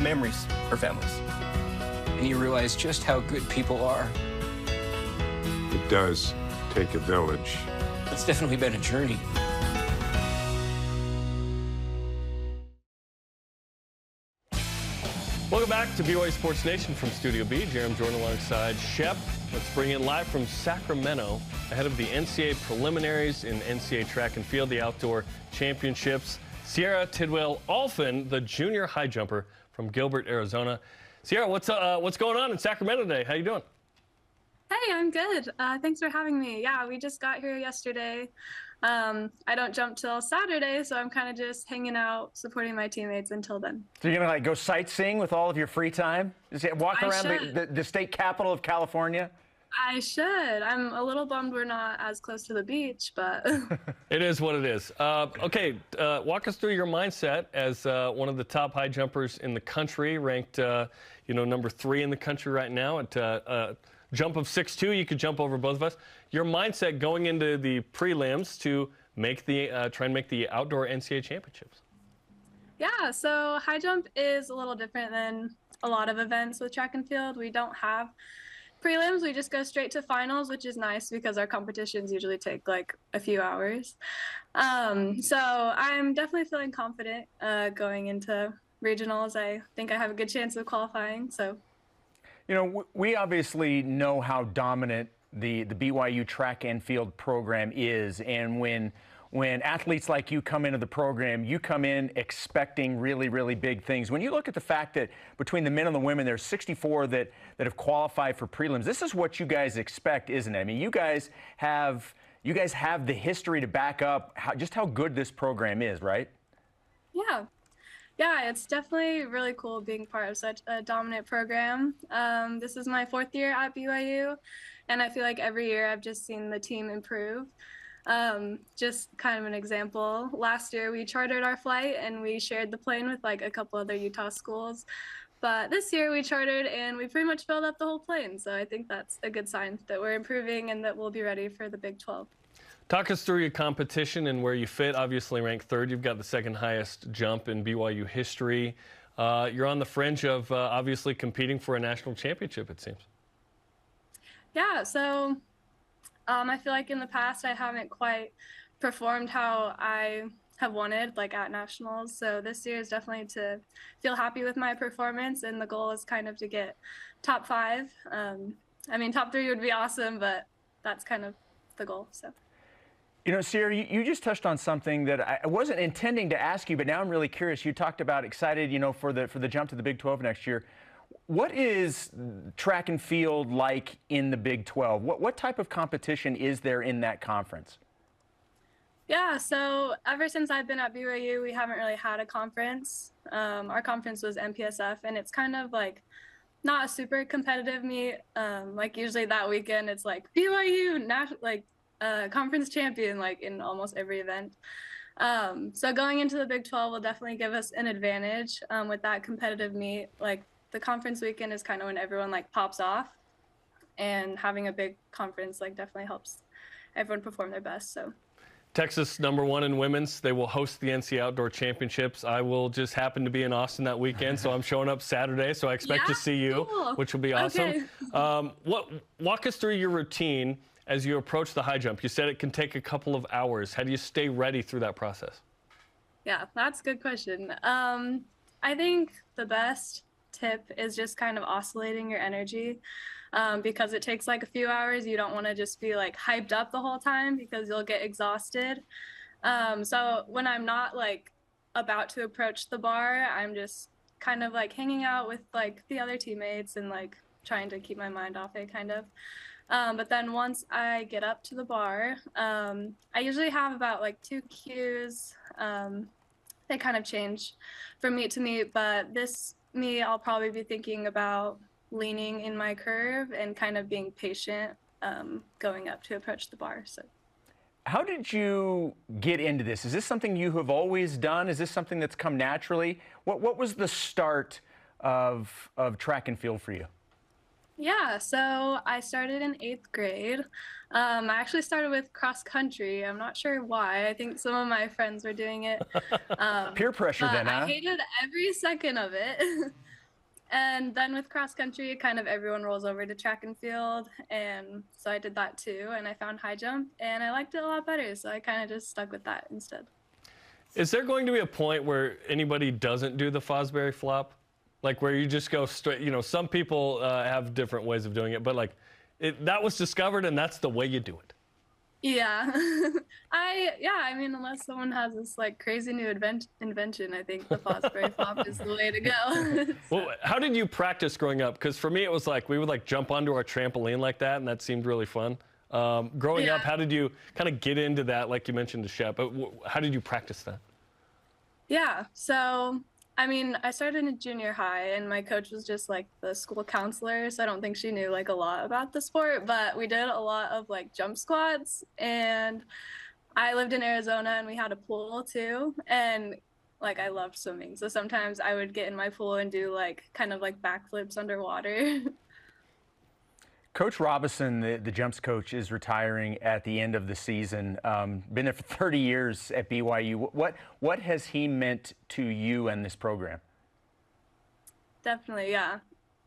memories for families. And you realize just how good people are. It does take a village. It's definitely been a journey. Welcome back to BYU Sports Nation from Studio B. Jarom Jordan alongside Shep. Let's bring it live from Sacramento ahead of the NCAA preliminaries in NCAA track and field, the outdoor championships. Cierra Tidwell Allphin, the junior high jumper from Gilbert, Arizona. Cierra, what's going on in Sacramento today? How you doing? Hey, I'm good. Thanks for having me. Yeah, we just got here yesterday. I don't jump till Saturday, so I'm kind of just hanging out, supporting my teammates until then. So you're going to go sightseeing with all of your free time? Just walk around the state capital of California? I should. I'm a little bummed we're not as close to the beach, but... It is what it is. Okay, walk us through your mindset as one of the top high jumpers in the country, ranked number 3 in the country right now at jump of 6'2". You could jump over both of us. Your mindset going into the prelims to try and make the outdoor NCAA championships? Yeah, so high jump is a little different than a lot of events with track and field. We don't have prelims, we just go straight to finals, which is nice because our competitions usually take like a few hours. So I'm definitely feeling confident going into regionals. I think I have a good chance of qualifying. So, you know, we obviously know how dominant the BYU track and field program is, and when athletes like you come into the program, you come in expecting really, really big things. When you look at the fact that between the men and the women, there's 64 that have qualified for prelims, this is what you guys expect, isn't it? I mean, you guys have the history to back up just how good this program is, right? Yeah. Yeah, it's definitely really cool being part of such a dominant program. This is my 4th year at BYU, and I feel like every year I've just seen the team improve. Just kind of an example, last year we chartered our flight and we shared the plane with like a couple other Utah schools, but this year we chartered and we pretty much filled up the whole plane. So I think that's a good sign that we're improving and that we'll be ready for the Big 12. Talk us through your competition and where you fit. Obviously ranked 3rd, you've got the 2nd highest jump in BYU history. You're on the fringe of obviously competing for a national championship, it seems. Yeah, so I feel like in the past I haven't quite performed how I have wanted, like at nationals. So this year is definitely to feel happy with my performance, and the goal is kind of to get top 5. I mean, top 3 would be awesome, but that's kind of the goal. So. You know, Cierra, you just touched on something that I wasn't intending to ask you, but now I'm really curious. You talked about excited, you know, for the jump to the Big 12 next year. What is track and field like in the Big 12? What type of competition is there in that conference? Yeah, so ever since I've been at BYU, we haven't really had a conference. Our conference was MPSF, and it's kind of like not a super competitive meet. Like usually that weekend, it's like BYU conference champion, like in almost every event. So going into the Big 12 will definitely give us an advantage with that competitive meet. Like the conference weekend is kind of when everyone like pops off, and having a big conference like definitely helps everyone perform their best. So. Texas #1 in women's. They will host the NCAA Outdoor Championships. I will just happen to be in Austin that weekend, so I'm showing up Saturday, so I expect to see you, which will be awesome. Okay. Walk us through your routine as you approach the high jump. You said it can take a couple of hours. How do you stay ready through that process? Yeah, that's a good question. I think the best tip is just kind of oscillating your energy. Because it takes like a few hours, you don't want to just be like hyped up the whole time because you'll get exhausted. So when I'm not like about to approach the bar, I'm just kind of like hanging out with like the other teammates and like trying to keep my mind off it kind of. But then once I get up to the bar, I usually have about like 2 cues. They kind of change from meet to meet, but this meet I'll probably be thinking about leaning in my curve and kind of being patient going up to approach the bar. So, how did you get into this? Is this something you have always done? Is this something that's come naturally? What was the start of track and field for you? Yeah, so I started in 8th grade. I actually started with cross country. I'm not sure why. I think some of my friends were doing it. Peer pressure then, huh? I hated every second of it. And then with cross country, kind of everyone rolls over to track and field. And so I did that too. And I found high jump and I liked it a lot better. So I kind of just stuck with that instead. Is there going to be a point where anybody doesn't do the Fosbury flop? Like where you just go straight, you know, some people have different ways of doing it, but like that was discovered and that's the way you do it. Yeah. I mean, unless someone has this like crazy new invention, I think the Fosbury flop is the way to go. So. Well, how did you practice growing up? Because for me, it was like we would like jump onto our trampoline like that, and that seemed really fun. Growing up, how did you kind of get into that? Like you mentioned to Shep, but how did you practice that? Yeah, so I mean, I started in junior high and my coach was just like the school counselor. So I don't think she knew like a lot about the sport, but we did a lot of like jump squats, and I lived in Arizona and we had a pool too. And like, I loved swimming. So sometimes I would get in my pool and do like kind of like backflips underwater. Coach Robinson, the jumps coach, is retiring at the end of the season. Been there for 30 years at BYU. What has he meant to you and this program? Definitely, yeah.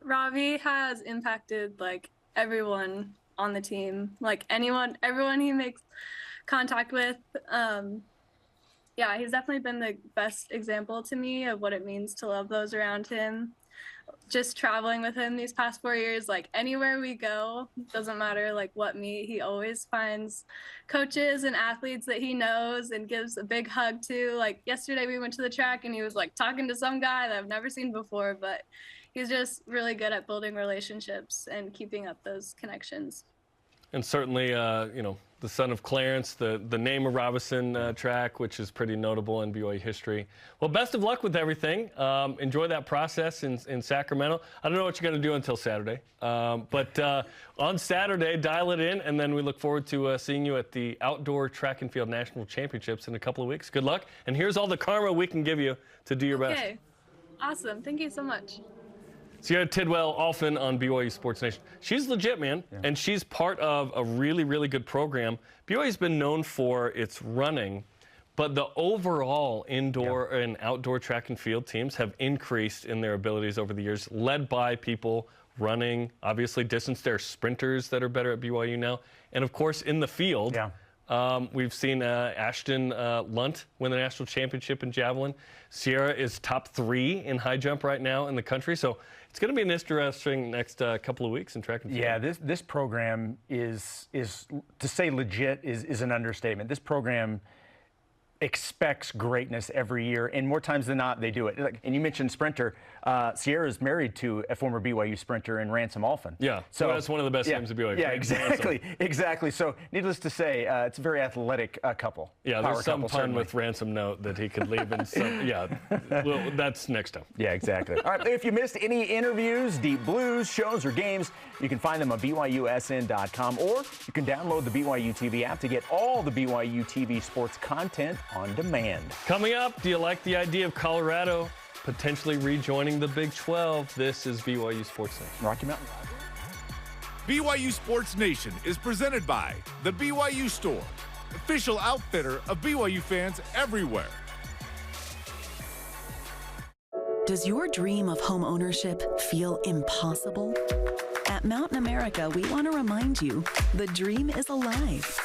Robbie has impacted like everyone on the team, like everyone he makes contact with. Yeah, he's definitely been the best example to me of what it means to love those around him. Just traveling with him these past 4 years, like anywhere we go, doesn't matter like what meet, he always finds coaches and athletes that he knows and gives a big hug to. Like yesterday we went to the track and he was like talking to some guy that I've never seen before, but he's just really good at building relationships and keeping up those connections. And certainly, you know, the son of Clarence, the name of Robinson track, which is pretty notable in BYU history. Well, best of luck with everything. Enjoy that process in Sacramento. I don't know what you're going to do until Saturday, but on Saturday, dial it in, and then we look forward to seeing you at the Outdoor Track and Field National Championships in a couple of weeks. Good luck, and here's all the karma we can give you to do your best. Okay, awesome. Thank you so much. Cierra Tidwell Allphin on BYU Sports Nation. She's legit, man, and she's part of a really, really good program. BYU's been known for its running, but the overall indoor and outdoor track and field teams have increased in their abilities over the years, led by people running, obviously distance. There are sprinters that are better at BYU now. And, of course, in the field, we've seen Ashton Lunt win the national championship in javelin. Cierra is top 3 in high jump right now in the country. So it's going to be an interesting next couple of weeks in track and field. Yeah, this program is to say legit is an understatement. This program expects greatness every year, and more times than not, they do it. And you mentioned sprinter. Cierra is married to a former BYU sprinter in Jarom Allphin. Yeah, so that's one of the best names of BYU. Yeah, exactly. So, needless to say, it's a very athletic couple. Yeah, there's some pun with Ransom note that he could leave in some. Yeah, well, that's next time. Yeah, exactly. All right, if you missed any interviews, Deep Blues, shows, or games, you can find them on BYUSN.com, or you can download the BYU TV app to get all the BYU TV sports content on demand. Coming up, do you like the idea of Colorado potentially rejoining the Big 12? This is BYU Sports Nation. Rocky Mountain. BYU Sports Nation is presented by the BYU Store, official outfitter of BYU fans everywhere. Does your dream of home ownership feel impossible? At Mountain America, we want to remind you the dream is alive.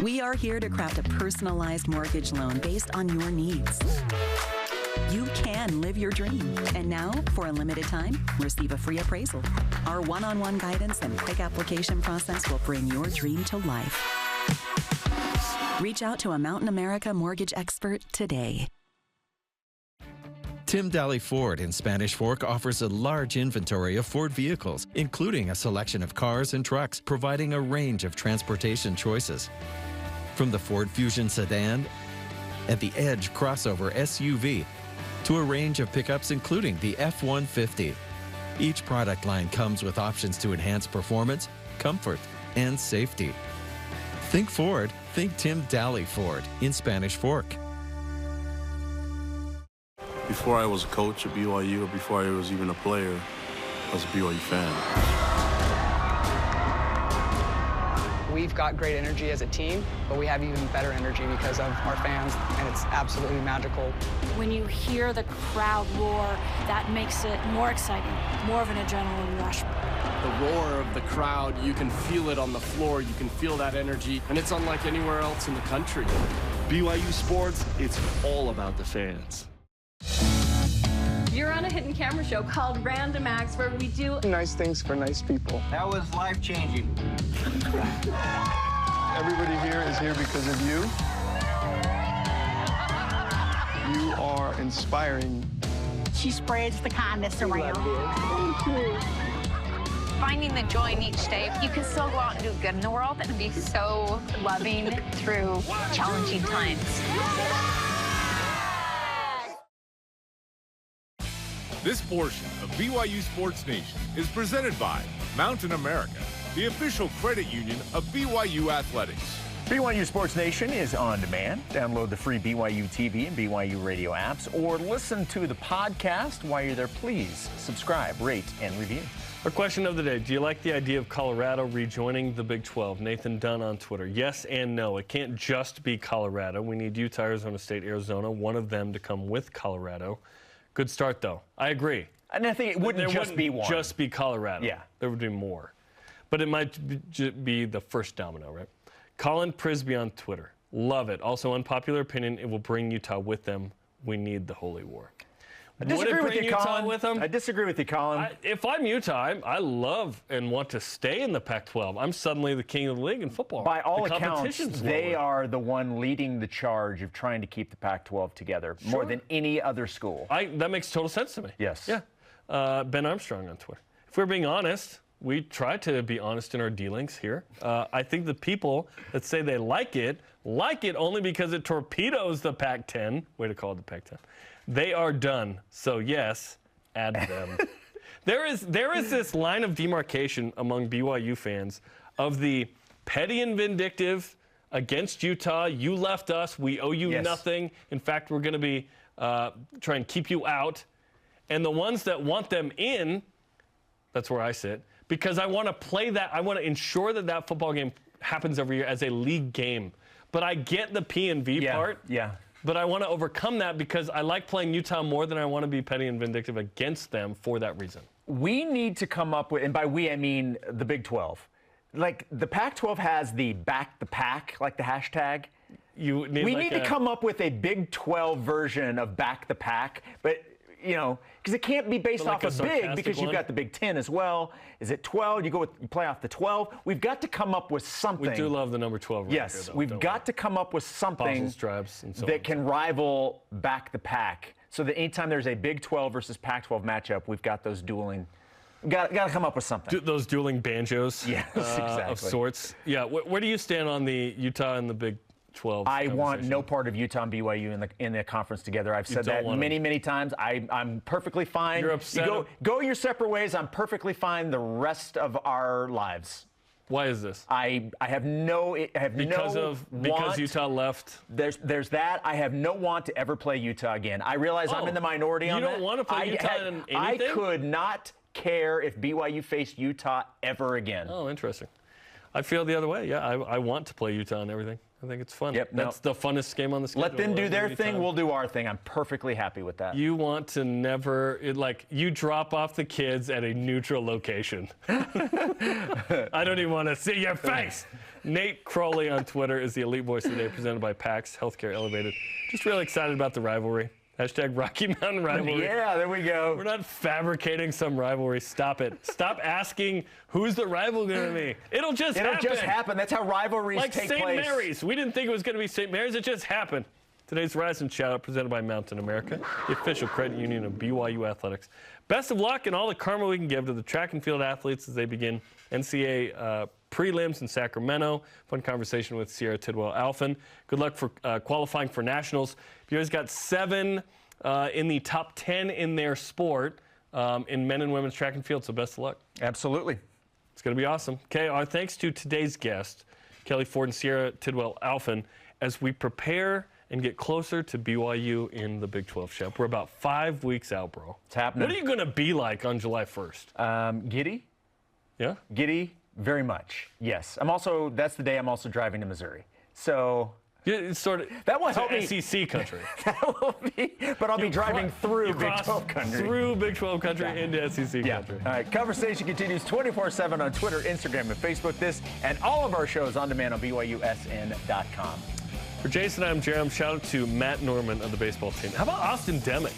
We are here to craft a personalized mortgage loan based on your needs. You can live your dream. And now, for a limited time, receive a free appraisal. Our one-on-one guidance and quick application process will bring your dream to life. Reach out to a Mountain America mortgage expert today. Tim Daly Ford in Spanish Fork offers a large inventory of Ford vehicles, including a selection of cars and trucks, providing a range of transportation choices. From the Ford Fusion sedan and the Edge crossover SUV to a range of pickups including the F-150. Each product line comes with options to enhance performance, comfort, and safety. Think Ford, think Tim Daly Ford in Spanish Fork. Before I was a coach at BYU, or before I was even a player, I was a BYU fan. We've got great energy as a team, but we have even better energy because of our fans, and it's absolutely magical. When you hear the crowd roar, that makes it more exciting, more of an adrenaline rush. The roar of the crowd, you can feel it on the floor, you can feel that energy, and it's unlike anywhere else in the country. BYU Sports, it's all about the fans. You're on a hidden camera show called Random Acts where we do nice things for nice people. That was life-changing. Everybody here is here because of you. You are inspiring. She spreads the kindness around. Finding the joy in each day. You can still go out and do good in the world and be so loving through challenging times. This portion of BYU Sports Nation is presented by Mountain America, the official credit union of BYU Athletics. BYU Sports Nation is on demand. Download the free BYU TV and BYU radio apps, or listen to the podcast while you're there. Please subscribe, rate, and review. Our question of the day, do you like the idea of Colorado rejoining the Big 12? Nathan Dunn on Twitter. Yes and no. It can't just be Colorado. We need Utah, Arizona State, Arizona, one of them to come with Colorado. Good start, though. I agree. And I think it wouldn't just be one. Just be Colorado. Yeah. There would be more. But it might be the first domino, right? Colin Prisby on Twitter. Love it. Also, unpopular opinion, it will bring Utah with them. We need the Holy War. I disagree with you, Colin. With them? I disagree with you, Colin. If I'm Utah, I love and want to stay in the Pac-12. I'm suddenly the king of the league in football. By all accounts, they are the one leading the charge of trying to keep the Pac-12 together more than any other school. That makes total sense to me. Yes. Yeah. Ben Armstrong on Twitter. If we're being honest, we try to be honest in our dealings here. I think the people that say they like it only because it torpedoes the Pac-10. Way to call it the Pac-10. They are done. So, yes, add them. There is this line of demarcation among BYU fans of the petty and vindictive against Utah. You left us. We owe you nothing. In fact, we're going to be trying to keep you out. And the ones that want them in, that's where I sit, because I want to play that. I want to ensure that football game happens every year as a league game. But I get the P and V part. Yeah. But I want to overcome that because I like playing Utah more than I want to be petty and vindictive against them for that reason. We need to come up with, and by we I mean the Big 12. Like the Pac-12 has the back the pack, like the hashtag. We need to come up with a Big 12 version of back the pack, but because it can't be based off of big because you've got the Big 10 as well. Is it 12? You play off the 12. We've got to come up with something. We do love the number 12. Yes, we've got to come up with something that can rival back the pack. So that anytime there's a Big 12 versus Pac-12 matchup, we've got those dueling. Got to come up with something. Those dueling banjos. Yes, exactly. Of sorts. Yeah. Where do you stand on the Utah and the Big 12? I want no part of Utah and BYU in the conference together. I've said that many times. I'm perfectly fine. You're upset. Go your separate ways. I'm perfectly fine the rest of our lives. Why is this? I have no because Utah left. There's that. I have no want to ever play Utah again. I realize I'm in the minority on that. You don't want to play Utah in anything? I could not care if BYU faced Utah ever again. Oh, interesting. I feel the other way. Yeah, I want to play Utah and everything. I think it's fun. Yep, That's the funnest game on the schedule. Let them do their thing. We'll do our thing. I'm perfectly happy with that. You want to you drop off the kids at a neutral location. I don't even want to see your face. Nate Crowley on Twitter is the Elite Voice of the Day, presented by PAX Healthcare Elevated. Just really excited about the rivalry. Hashtag Rocky Mountain Rivalry. Yeah, there we go. We're not fabricating some rivalry. Stop it. Stop asking who's the rival going to be. It'll just happen. It'll just happen. That's how rivalries take place. Like St. Mary's. We didn't think it was going to be St. Mary's. It just happened. Today's Rise and Shout Out presented by Mountain America, the official credit union of BYU Athletics. Best of luck and all the karma we can give to the track and field athletes as they begin NCAA Prelims in Sacramento. Fun conversation with Cierra Tidwell Allphin. Good luck for qualifying for nationals. BYU's got 7 in the top 10 in their sport in men and women's track and field, so best of luck. Absolutely. It's going to be awesome. Okay, our thanks to today's guest, KFord and Cierra Tidwell Allphin, as we prepare and get closer to BYU in the Big 12 Shep. We're about 5 weeks out, bro. It's happening. What are you going to be like on July 1st? Giddy. Yeah? Giddy, very much, yes. That's the day I'm also driving to Missouri. So... Yeah, it's sort of that will help me. SEC country. That will be, but I'll be driving through Big 12 country. Through Big 12 country into SEC country. All right, conversation continues 24/7 on Twitter, Instagram, and Facebook. This and all of our shows on demand on BYUSN.com. For Jason, I'm Jarom. Shout out to Matt Norman of the baseball team. How about Austin Demick,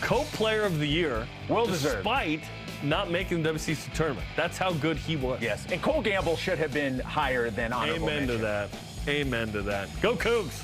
co-player of the year, well deserved, despite not making the WCC tournament. That's how good he was. Yes, and Cole Gamble should have been higher than honorable mention. Amen to that. Amen to that. Go Cougs!